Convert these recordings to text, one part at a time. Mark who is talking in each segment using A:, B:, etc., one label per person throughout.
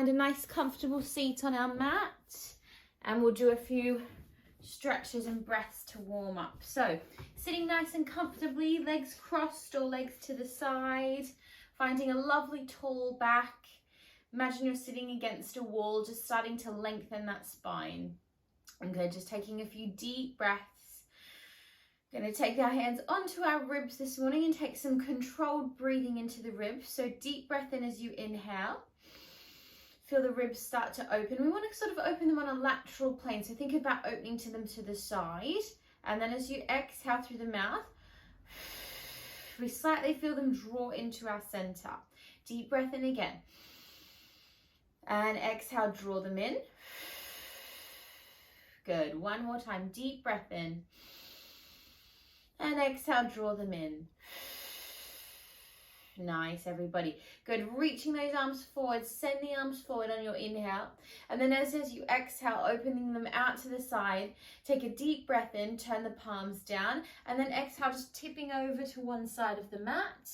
A: find a nice comfortable seat on our mat, and we'll do a few stretches and breaths to warm up. So sitting nice and comfortably, legs crossed or legs to the side, finding a lovely tall back. Imagine you're sitting against a wall, just starting to lengthen that spine. Okay, just taking a few deep breaths. Going to take our hands onto our ribs this morning and take some controlled breathing into the ribs. So deep breath in as you inhale. Feel the ribs start to open. We want to sort of open them on a lateral plane. So think about opening them to the side. And then as you exhale through the mouth, we slightly feel them draw into our center. Deep breath in again. And exhale, draw them in. Good. One more time. Deep breath in. And exhale, draw them in. Nice, everybody. Good. Reaching those arms forward. Send the arms forward on your inhale. And then as you exhale, opening them out to the side. Take a deep breath in. Turn the palms down. And then exhale, just tipping over to one side of the mat.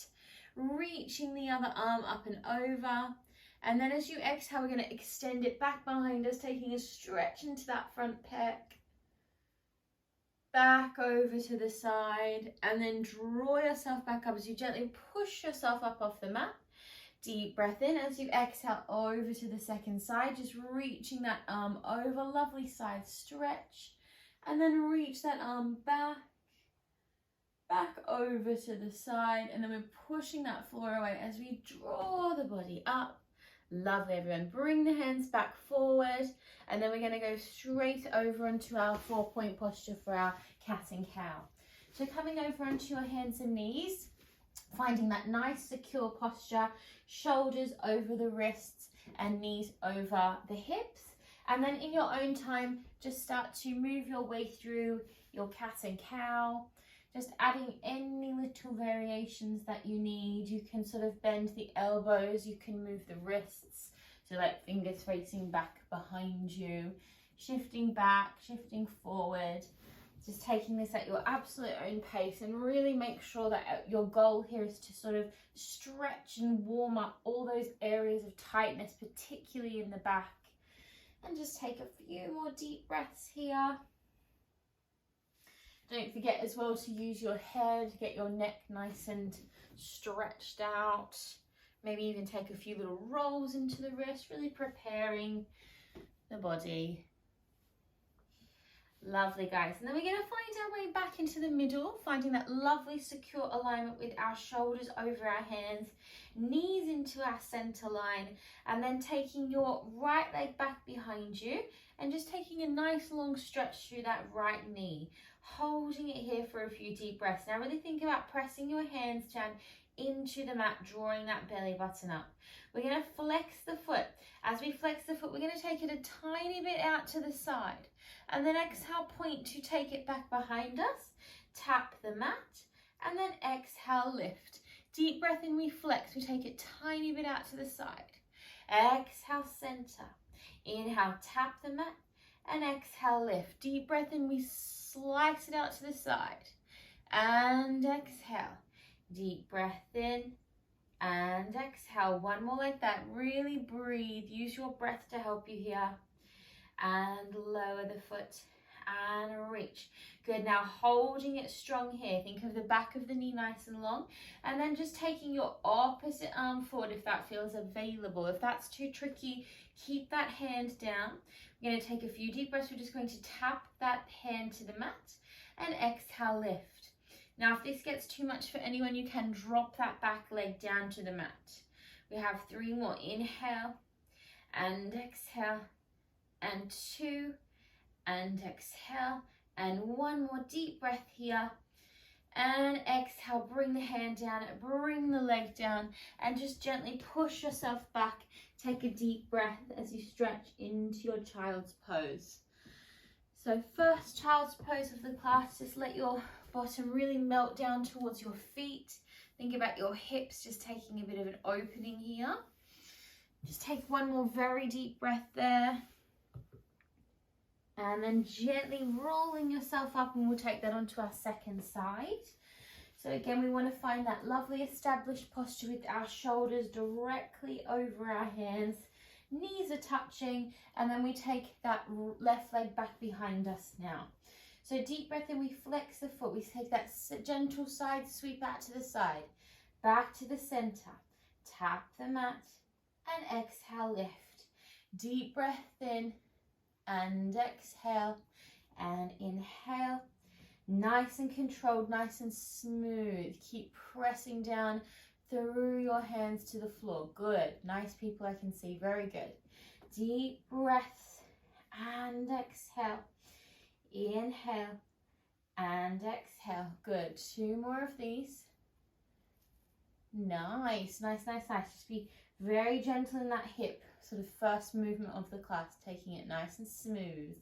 A: Reaching the other arm up and over. And then as you exhale, we're going to extend it back behind us, taking a stretch into that front pec. Back over to the side, and then draw yourself back up as you gently push yourself up off the mat. Deep breath in as you exhale over to the second side, just reaching that arm over, lovely side stretch, and then reach that arm back over to the side, and then we're pushing that floor away as we draw the body up. Lovely, everyone. Bring the hands back forward, and then we're going to go straight over onto our 4-point posture for our cat and cow. So coming over onto your hands and knees, finding that nice secure posture, shoulders over the wrists and knees over the hips. And then in your own time, just start to move your way through your cat and cow. Just adding any little variations that you need. You can sort of bend the elbows, you can move the wrists, so like fingers facing back behind you, shifting back, shifting forward, just taking this at your absolute own pace, and really make sure that your goal here is to sort of stretch and warm up all those areas of tightness, particularly in the back. And just take a few more deep breaths here. Don't forget as well to use your head, get your neck nice and stretched out. Maybe even take a few little rolls into the wrist, really preparing the body. Lovely, guys. And then we're going to find our way back into the middle, finding that lovely secure alignment with our shoulders over our hands, knees into our center line, and then taking your right leg back behind you and just taking a nice long stretch through that right knee. Holding it here for a few deep breaths. Now really think about pressing your hands down into the mat, drawing that belly button up. We're going to flex the foot. As we flex the foot, we're going to take it a tiny bit out to the side. And then exhale, point to take it back behind us. Tap the mat. And then exhale, lift. Deep breath in, we flex. We take it tiny bit out to the side. Exhale, center. Inhale, tap the mat. And exhale, lift. Deep breath in, we slice it out to the side. And exhale. Deep breath in and exhale. One more like that. Really breathe. Use your breath to help you here. And lower the foot and reach. Good. Now holding it strong here. Think of the back of the knee nice and long. And then just taking your opposite arm forward if that feels available. If that's too tricky, keep that hand down. We're going to take a few deep breaths. We're just going to tap that hand to the mat and exhale, lift. Now, if this gets too much for anyone, you can drop that back leg down to the mat. We have 3 more. Inhale and exhale, and 2 and exhale, and 1 more deep breath here. And exhale, bring the hand down, bring the leg down, and just gently push yourself back. Take a deep breath as you stretch into your child's pose. So first child's pose of the class, just let your bottom really melt down towards your feet. Think about your hips, just taking a bit of an opening here. Just take 1 more very deep breath there. And then gently rolling yourself up, and we'll take that onto our second side. So again, we want to find that lovely established posture with our shoulders directly over our hands, knees are touching, and then we take that left leg back behind us now. So deep breath in, we flex the foot, we take that gentle side sweep out to the side, back to the center, tap the mat, and exhale, lift. Deep breath in, and exhale, and inhale. Nice and controlled, nice and smooth. Keep pressing down through your hands to the floor. Good. Nice, people, I can see. Very good. Deep breath and exhale. Inhale and exhale. Good. 2 more of these. Nice, nice, nice, nice. Just be very gentle in that hip, sort of first movement of the class, taking it nice and smooth.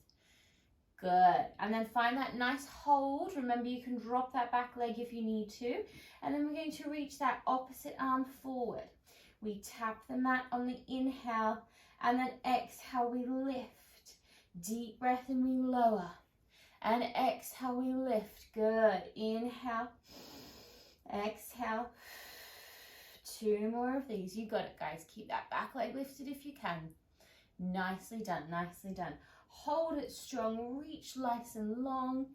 A: Good. And then find that nice hold. Remember, you can drop that back leg if you need to. And then we're going to reach that opposite arm forward. We tap the mat on the inhale, and then exhale, we lift. Deep breath and we lower. And exhale, we lift. Good. Inhale. Exhale. 2 more of these. You got it, guys. Keep that back leg lifted if you can. Nicely done. Nicely done. Hold it strong, reach nice and long,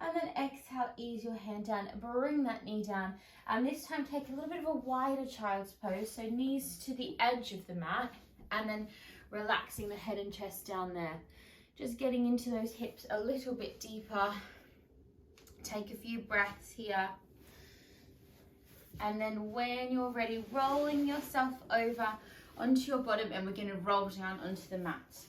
A: and then exhale, ease your hand down, bring that knee down, and this time take a little bit of a wider child's pose, so knees to the edge of the mat, and then relaxing the head and chest down there. Just getting into those hips a little bit deeper. Take a few breaths here. And then when you're ready, rolling yourself over onto your bottom, and we're going to roll down onto the mat.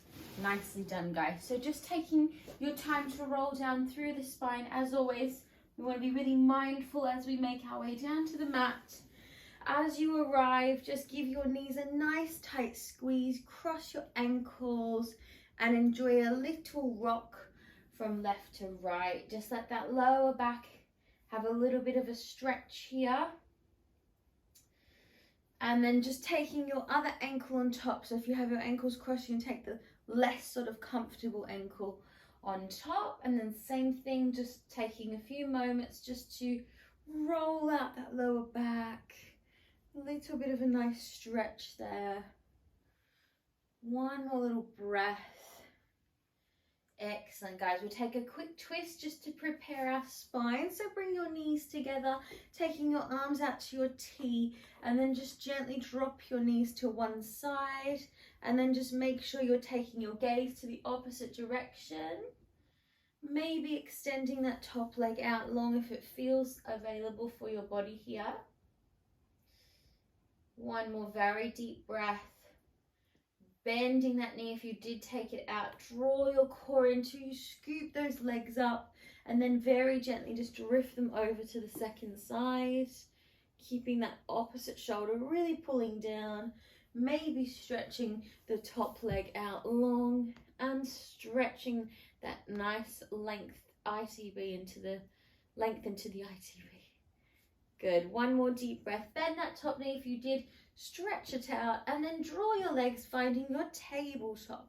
A: Nicely done, guys. So just taking your time to roll down through the spine. As always, we want to be really mindful as we make our way down to the mat. As you arrive, just give your knees a nice tight squeeze, cross your ankles, and enjoy a little rock from left to right. Just let that lower back have a little bit of a stretch here. And then just taking your other ankle on top. So if you have your ankles crossed, you can take the less sort of comfortable ankle on top, and then same thing, just taking a few moments just to roll out that lower back, a little bit of a nice stretch there. One more little breath. Excellent, guys. We'll take a quick twist just to prepare our spine. So bring your knees together, taking your arms out to your T, and then just gently drop your knees to one side, and then just make sure you're taking your gaze to the opposite direction. Maybe extending that top leg out long if it feels available for your body here. One more very deep breath. Bending that knee if you did take it out. Draw your core into you, scoop those legs up, and then very gently just drift them over to the second side. Keeping that opposite shoulder really pulling down. Maybe stretching the top leg out long and stretching that nice length ITB into the length into the ITB. Good. One more deep breath. Bend that top knee if you did. Stretch it out, and then draw your legs, finding your tabletop.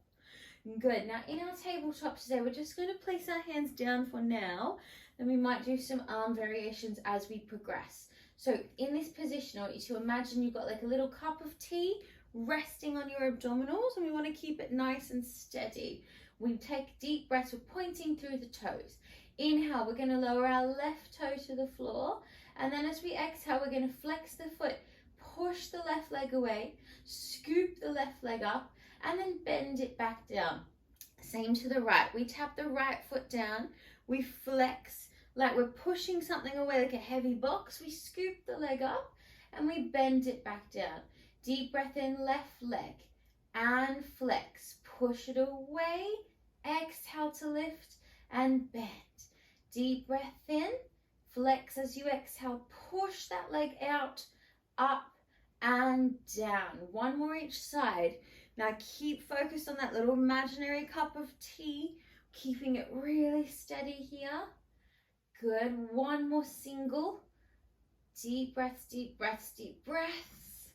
A: Good. Now in our tabletop today, we're just going to place our hands down for now. Then we might do some arm variations as we progress. So in this position, I want you to imagine you've got like a little cup of tea resting on your abdominals, and we want to keep it nice and steady. We take deep breaths, we're pointing through the toes. Inhale, we're going to lower our left toe to the floor, and then as we exhale, we're going to flex the foot, push the left leg away, scoop the left leg up, and then bend it back down. Same to the right. We tap the right foot down, we flex like we're pushing something away, like a heavy box. We scoop the leg up and we bend it back down. Deep breath in, left leg, and flex. Push it away, exhale to lift and bend. Deep breath in, flex as you exhale, push that leg out, up and down. One more each side. Now keep focused on that little imaginary cup of tea, keeping it really steady here. Good. One more single. Deep breaths, deep breaths, deep breaths.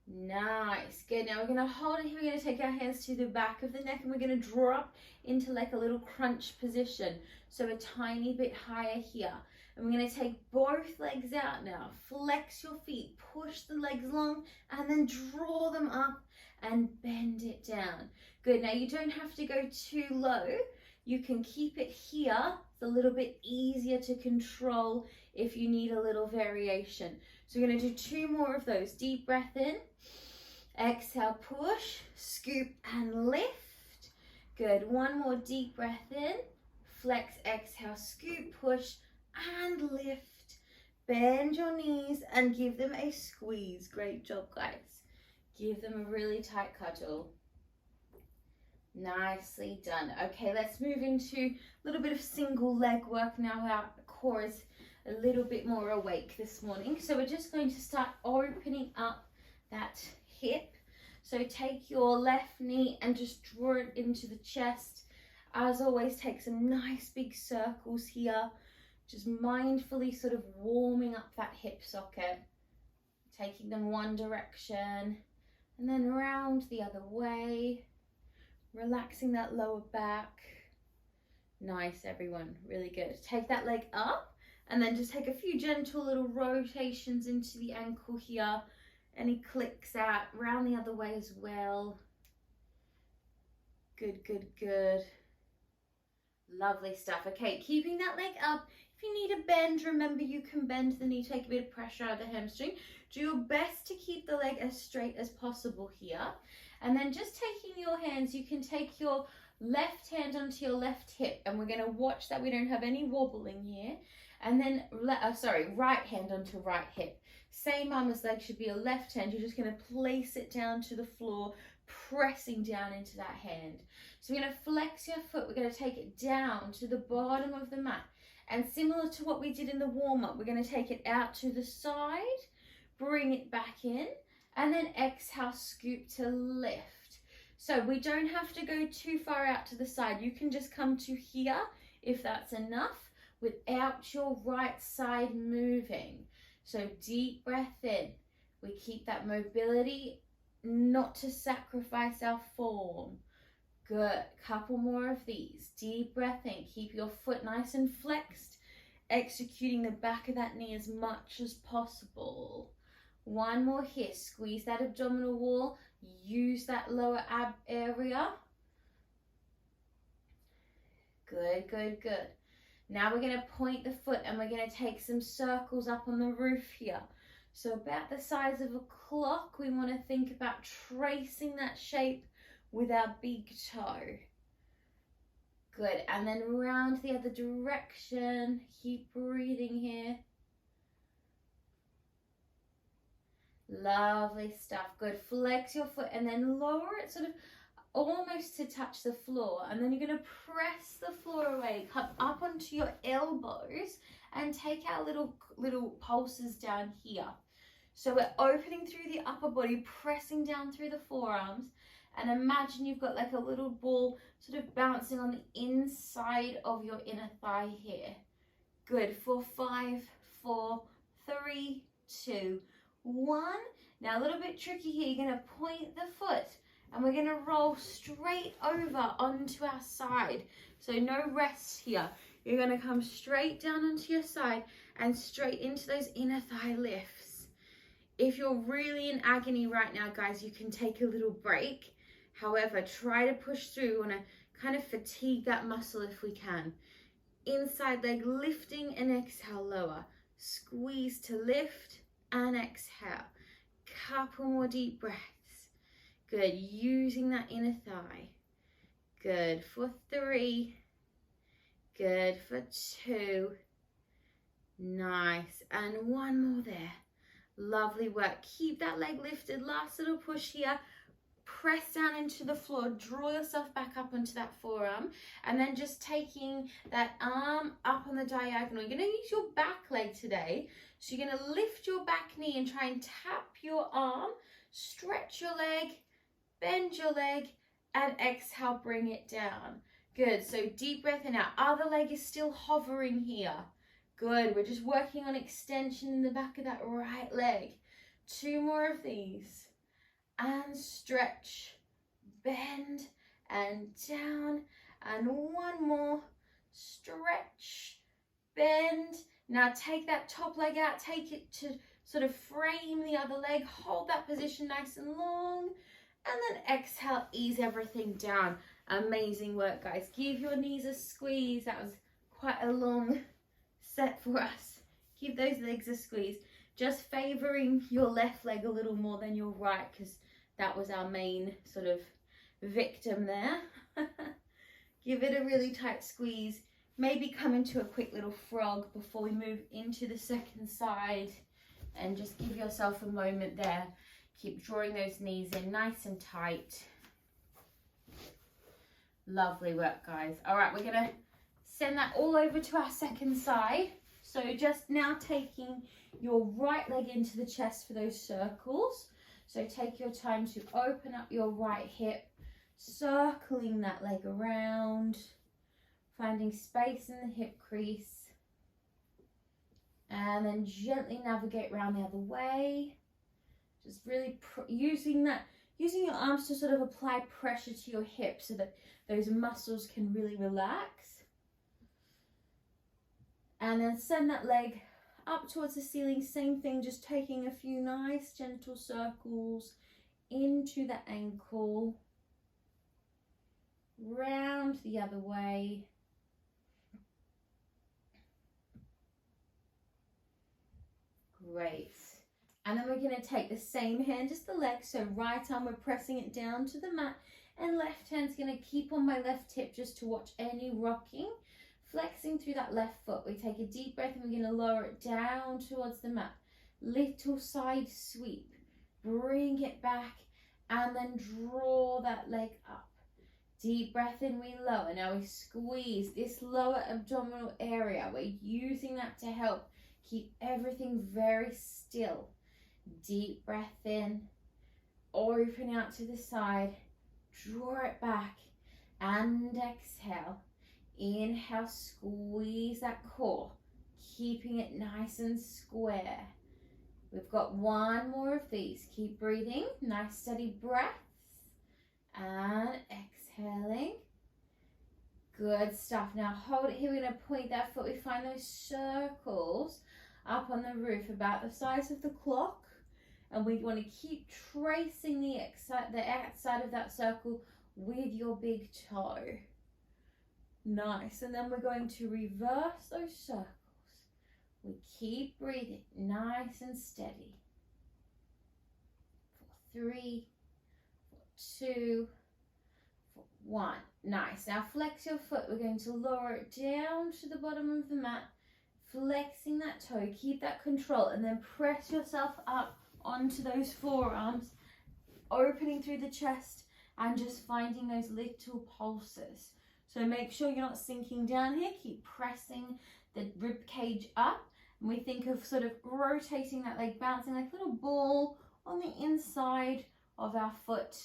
A: Nice. Good. Now we're going to hold it here. We're going to take our hands to the back of the neck, and we're going to drop into like a little crunch position. So a tiny bit higher here. And we're going to take both legs out now. Flex your feet, push the legs long, and then draw them up and bend it down. Good, now you don't have to go too low. You can keep it here. It's a little bit easier to control if you need a little variation. So we're going to do 2 more of those. Deep breath in. Exhale, push, scoop and lift. Good, 1 more deep breath in. Flex, exhale, scoop, push and lift. Bend your knees and give them a squeeze. Great job, guys. Give them a really tight cuddle. Nicely done. Okay, let's move into a little bit of single leg work now. Our core is a little bit more awake this morning. So we're just going to start opening up that hip. So take your left knee and just draw it into the chest. As always, take some nice big circles here. Just mindfully sort of warming up that hip socket. Taking them one direction and then round the other way. Relaxing that lower back. Nice, everyone. Really good. Take that leg up and then just take a few gentle little rotations into the ankle here. Any clicks out, round the other way as well. Good, good, good. Lovely stuff. Okay, keeping that leg up. If you need a bend, remember you can bend the knee, take a bit of pressure out of the hamstring. Do your best to keep the leg as straight as possible here. And then just taking your hands, you can take your left hand onto your left hip, and we're going to watch that we don't have any wobbling here. And then, right hand onto right hip. Same arm as leg should be your left hand. You're just going to place it down to the floor, pressing down into that hand. So we're going to flex your foot. We're going to take it down to the bottom of the mat. And similar to what we did in the warm-up, we're going to take it out to the side, bring it back in, and then exhale, scoop to lift. So we don't have to go too far out to the side. You can just come to here if that's enough without your right side moving. So deep breath in. We keep that mobility, not to sacrifice our form. Good. Couple more of these. Deep breath in. Keep your foot nice and flexed, executing the back of that knee as much as possible. 1 more here. Squeeze that abdominal wall. Use that lower ab area. Good, good, good. Now we're going to point the foot and we're going to take some circles up on the roof here. So about the size of a clock, we want to think about tracing that shape with our big toe. Good. And then round the other direction. Keep breathing here. Lovely stuff. Good. Flex your foot and then lower it sort of almost to touch the floor. And then you're going to press the floor away. Come up onto your elbows and take our little pulses down here. So we're opening through the upper body, pressing down through the forearms. And imagine you've got like a little ball sort of bouncing on the inside of your inner thigh here. Good. For 5, 4, 3, 2, 1. Now a little bit tricky here. You're going to point the foot and we're going to roll straight over onto our side. So no rest here. You're going to come straight down onto your side and straight into those inner thigh lifts. If you're really in agony right now, guys, you can take a little break. However, try to push through. We want to kind of fatigue that muscle if we can. Inside leg lifting and exhale, lower. Squeeze to lift and exhale. Couple more deep breaths. Good. Using that inner thigh. Good. For 3. Good. For 2. Nice. And 1 more there. Lovely work. Keep that leg lifted. Last little push here. Press down into the floor, draw yourself back up onto that forearm, and then just taking that arm up on the diagonal. You're going to use your back leg today. So you're going to lift your back knee and try and tap your arm, stretch your leg, bend your leg, and exhale, bring it down. Good. So deep breath in. Our other leg is still hovering here. Good. We're just working on extension in the back of that right leg. 2 more of these. And stretch, bend, and down, and 1 more, stretch, bend. Now take that top leg out, take it to sort of frame the other leg, hold that position nice and long, And then exhale, ease everything down. Amazing work, guys. Give your knees a squeeze. That was quite a long set for us. Give those legs a squeeze. Just favoring your left leg a little more than your right, because that was our main sort of victim there. Give it a really tight squeeze. Maybe come into a quick little frog before we move into the second side, and just give yourself a moment there. Keep drawing those knees in nice and tight. Lovely work, guys. All right, we're gonna send that all over to our second side. So just now taking your right leg into the chest for those circles. So take your time to open up your right hip, circling that leg around, finding space in the hip crease, and then gently navigate around the other way. Just really using your arms to sort of apply pressure to your hips so that those muscles can really relax. And then send that leg up towards the ceiling. Same thing, just taking a few nice gentle circles into the ankle, round the other way. Great. And then we're going to take the same hand as the leg. So right arm, we're pressing it down to the mat, and left hand's going to keep on my left hip just to watch any rocking. Flexing through that left foot. We take a deep breath and we're going to lower it down towards the mat. Little side sweep. Bring it back and then draw that leg up. Deep breath in, we lower. Now we squeeze this lower abdominal area. We're using that to help keep everything very still. Deep breath in, open out to the side, draw it back, and exhale. Inhale, squeeze that core, keeping it nice and square. We've got one more of these. Keep breathing, nice steady breaths, and exhaling. Good stuff. Now hold it here. We're going to point that foot. We find those circles up on the roof about the size of the clock. And we want to keep tracing the outside of that circle with your big toe. Nice. And then we're going to reverse those circles. We keep breathing nice and steady. 4, 3, 4, 2, 4, 1. Nice. Now flex your foot. We're going to lower it down to the bottom of the mat. Flexing that toe. Keep that control. And then press yourself up onto those forearms, opening through the chest and just finding those little pulses. So make sure you're not sinking down here. Keep pressing the rib cage up, and we think of sort of rotating that leg, bouncing like a little ball on the inside of our foot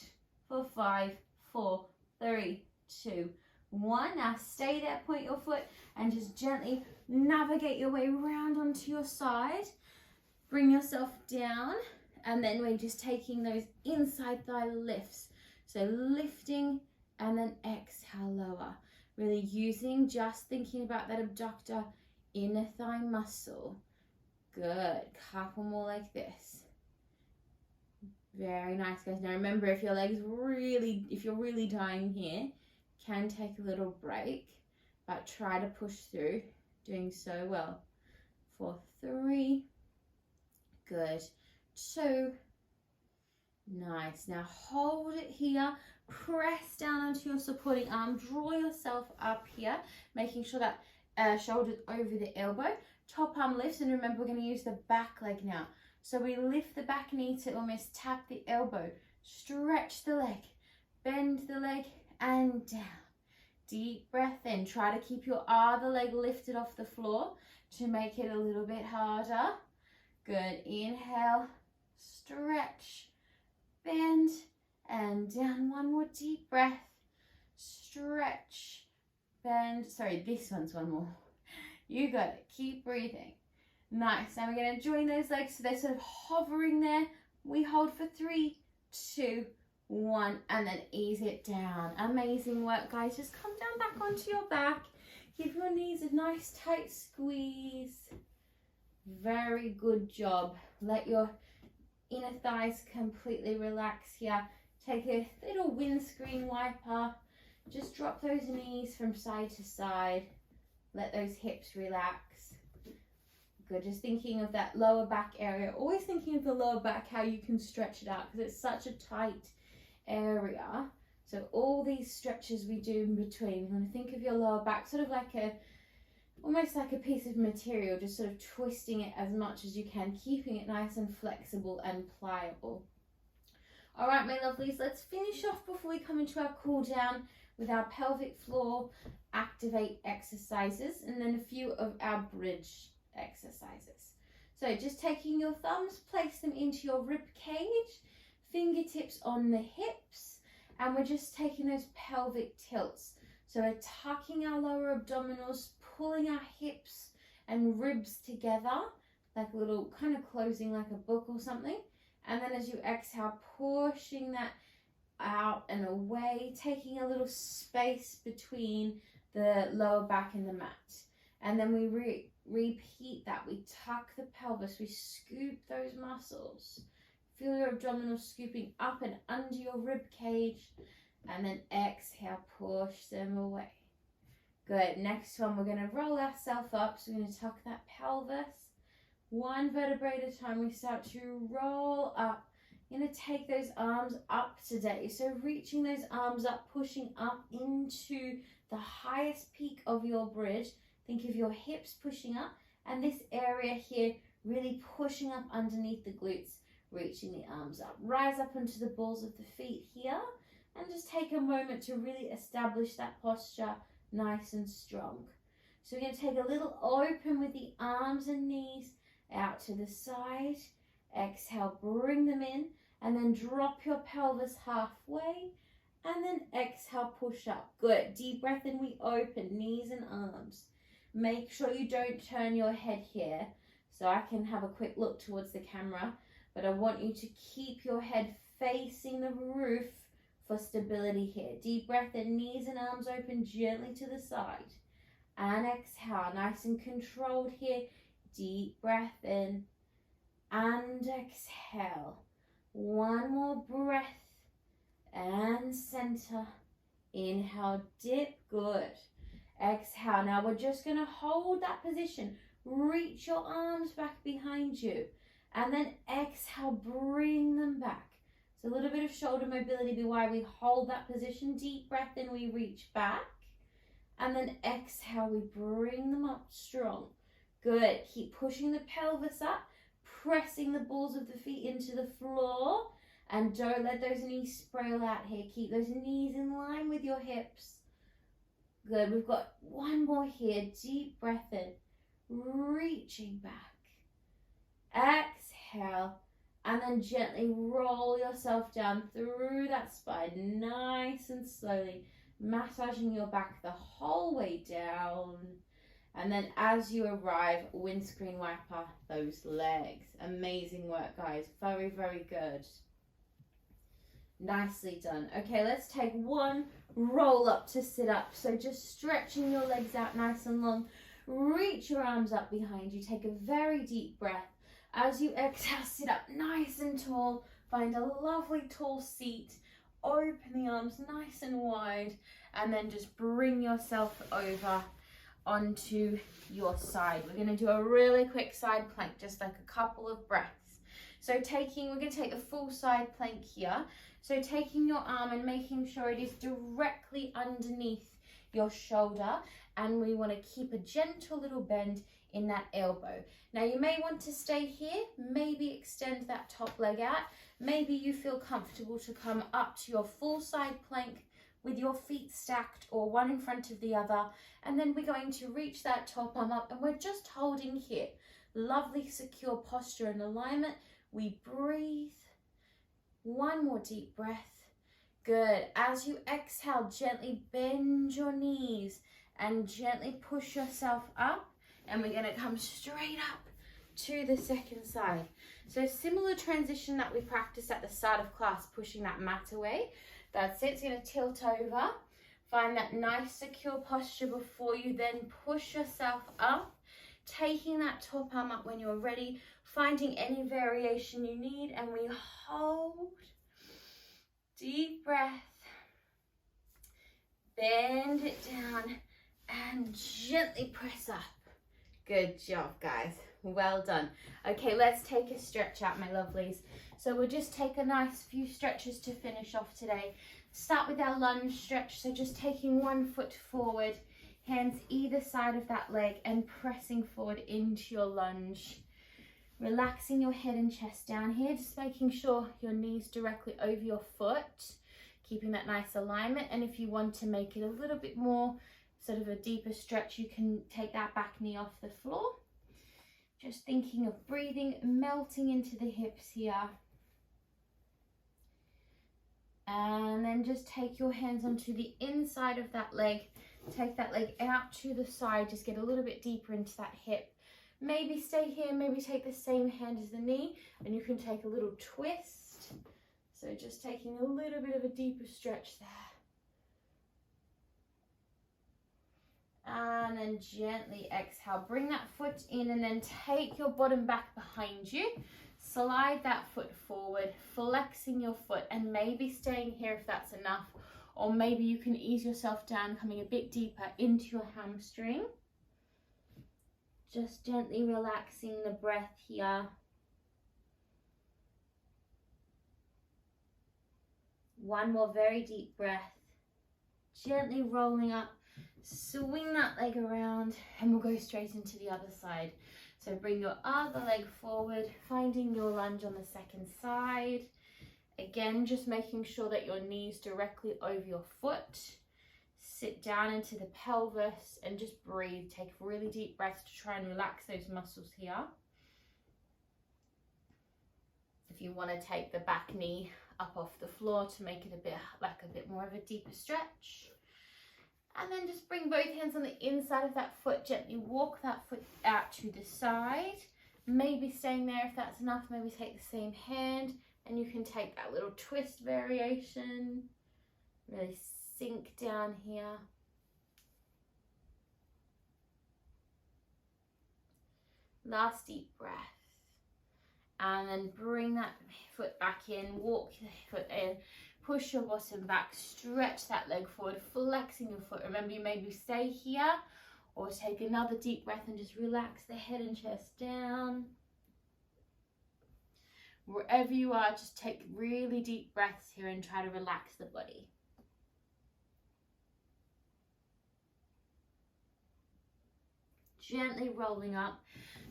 A: for 5, 4, 3, 2, 1. Now stay there, point your foot and just gently navigate your way around onto your side. Bring yourself down, and then we're just taking those inside thigh lifts. So lifting and then exhale, lower. Really using, just thinking about that abductor, inner thigh muscle. Good. Couple more like this. Very nice, guys. Now remember, if your legs if you're really dying here, can take a little break, but try to push through. Doing so well. 4, 3. Good. 2. Nice. Now hold it here. Press down onto your supporting arm. Draw yourself up here, making sure that shoulders over the elbow. Top arm lifts, and remember, we're going to use the back leg now. So we lift the back knee to almost tap the elbow. Stretch the leg. Bend the leg and down. Deep breath in. Try to keep your other leg lifted off the floor to make it a little bit harder. Good. Inhale, stretch, bend, and down. One more deep breath. Stretch, bend. Sorry, this one's one more. You got it. Keep breathing. Nice. Now we're going to join those legs so they're sort of hovering there. We hold for 3, 2, 1, and then ease it down. Amazing work, guys. Just come down back onto your back. Give your knees a nice tight squeeze. Very good job. Let your inner thighs completely relax here. Take a little windscreen wiper. Just drop those knees from side to side. Let those hips relax. Good, just thinking of that lower back area. Always thinking of the lower back, how you can stretch it out, because it's such a tight area. So all these stretches we do in between, you want to think of your lower back sort of like almost like a piece of material, just sort of twisting it as much as you can, keeping it nice and flexible and pliable. All right, my lovelies, let's finish off before we come into our cool down with our pelvic floor activate exercises, and then a few of our bridge exercises. So just taking your thumbs, place them into your rib cage, fingertips on the hips, and we're just taking those pelvic tilts. So we're tucking our lower abdominals, pulling our hips and ribs together, like a little kind of closing like a book or something. And then as you exhale, pushing that out and away, taking a little space between the lower back and the mat. And then we repeat that. We tuck the pelvis, we scoop those muscles. Feel your abdominals scooping up and under your rib cage. And then exhale, push them away. Good. Next one, we're going to roll ourselves up. So we're going to tuck that pelvis. One vertebrae at a time, we start to roll up. You're going to take those arms up today. So reaching those arms up, pushing up into the highest peak of your bridge. Think of your hips pushing up, and this area here really pushing up underneath the glutes, reaching the arms up. Rise up onto the balls of the feet here, and just take a moment to really establish that posture nice and strong. So we're going to take a little open with the arms and knees out to the side. Exhale, bring them in, and then drop your pelvis halfway, and then exhale, push up. Good. Deep breath in, we open, knees and arms. Make sure you don't turn your head here, so I can have a quick look towards the camera, but I want you to keep your head facing the roof for stability here. Deep breath in, knees and arms open gently to the side. And exhale, nice and controlled here. Deep breath in and exhale. One more breath and center. Inhale, dip, good. Exhale. Now we're just going to hold that position. Reach your arms back behind you, and then exhale, bring them back. So a little bit of shoulder mobility be why we hold that position. Deep breath in, we reach back, and then exhale, we bring them up strong. Good. Keep pushing the pelvis up, pressing the balls of the feet into the floor, and don't let those knees sprawl out here. Keep those knees in line with your hips. Good. We've got one more here. Deep breath in, reaching back. Exhale, and then gently roll yourself down through that spine, nice and slowly, massaging your back the whole way down. And then as you arrive, windscreen wiper those legs. Amazing work, guys. Very, very good. Nicely done. Okay, let's take one roll up to sit up. So just stretching your legs out nice and long. Reach your arms up behind you. Take a very deep breath. As you exhale, sit up nice and tall. Find a lovely tall seat. Open the arms nice and wide. And then just bring yourself over onto your side. We're going to do a really quick side plank, just like a couple of breaths. So we're going to take a full side plank here. So taking your arm and making sure it is directly underneath your shoulder, and we want to keep a gentle little bend in that elbow. Now you may want to stay here, maybe extend that top leg out. Maybe you feel comfortable to come up to your full side plank with your feet stacked or one in front of the other, and then we're going to reach that top arm up, and we're just holding here. Lovely secure posture and alignment. We breathe. One more deep breath. Good. As you exhale, gently bend your knees and gently push yourself up, and we're going to come straight up to the second side. So similar transition that we practiced at the start of class, pushing that mat away. That's it. It's going to tilt over. Find that nice secure posture before you then push yourself up, taking that top arm up when you're ready, finding any variation you need, and we hold Deep breath. Bend it down and gently press up. Good job, guys. Well done. Okay, let's take a stretch out, my lovelies. So we'll just take a nice few stretches to finish off today. Start with our lunge stretch. So just taking one foot forward, hands either side of that leg and pressing forward into your lunge. Relaxing your head and chest down here, just making sure your knees directly over your foot, keeping that nice alignment. And if you want to make it a little bit more sort of a deeper stretch, you can take that back knee off the floor. Just thinking of breathing, melting into the hips here. And then just take your hands onto the inside of that leg. Take that leg out to the side, just get a little bit deeper into that hip. Maybe stay here, maybe take the same hand as the knee, and you can take a little twist. So just taking a little bit of a deeper stretch there. And then gently exhale, bring that foot in and then take your bottom back behind you. Slide that foot forward, flexing your foot and maybe staying here if that's enough. Or maybe you can ease yourself down, coming a bit deeper into your hamstring. Just gently relaxing the breath here. One more very deep breath. Gently rolling up. Swing that leg around and we'll go straight into the other side. So bring your other leg forward, finding your lunge on the second side. Again, just making sure that your knees directly over your foot. Sit down into the pelvis and just breathe. Take really deep breaths to try and relax those muscles here. If you want to take the back knee up off the floor to make it a bit more of a deeper stretch. And then just bring both hands on the inside of that foot. Gently walk that foot out to the side. Maybe staying there if that's enough. Maybe take the same hand and you can take that little twist variation. Really sink down here. Last deep breath. And then bring that foot back in. Walk the foot in. Push your bottom back, stretch that leg forward, flexing your foot. Remember, you maybe stay here or take another deep breath and just relax the head and chest down. Wherever you are, just take really deep breaths here and try to relax the body. Gently rolling up,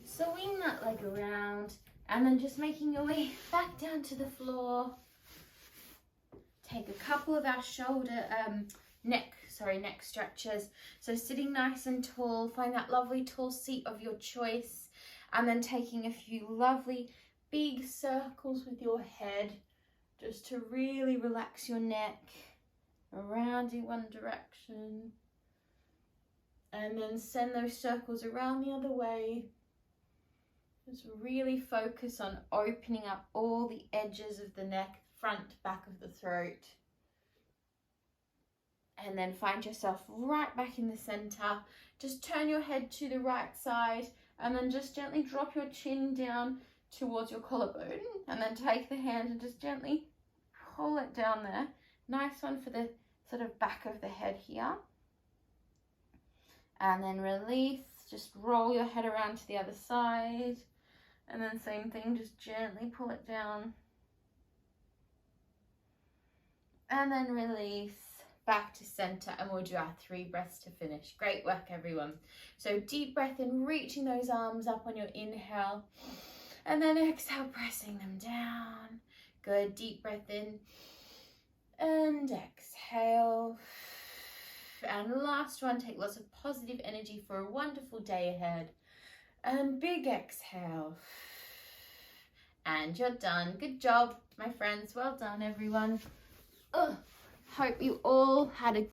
A: swing that leg around and then just making your way back down to the floor. Take a couple of our neck stretches. So sitting nice and tall, find that lovely tall seat of your choice, and then taking a few lovely big circles with your head, just to really relax your neck, around in one direction, and then send those circles around the other way. Just really focus on opening up all the edges of the neck, front, back of the throat. And then find yourself right back in the center. Just turn your head to the right side and then just gently drop your chin down towards your collarbone, and then take the hand and just gently pull it down there. Nice one for the sort of back of the head here. And then release, just roll your head around to the other side. And then same thing, just gently pull it down. And then release, back to center, and we'll do our 3 breaths to finish. Great work, everyone. So deep breath in, reaching those arms up on your inhale, and then exhale, pressing them down. Good, deep breath in, and exhale. And last one, take lots of positive energy for a wonderful day ahead. And big exhale. And you're done. Good job, my friends. Well done, everyone. Hope you all had a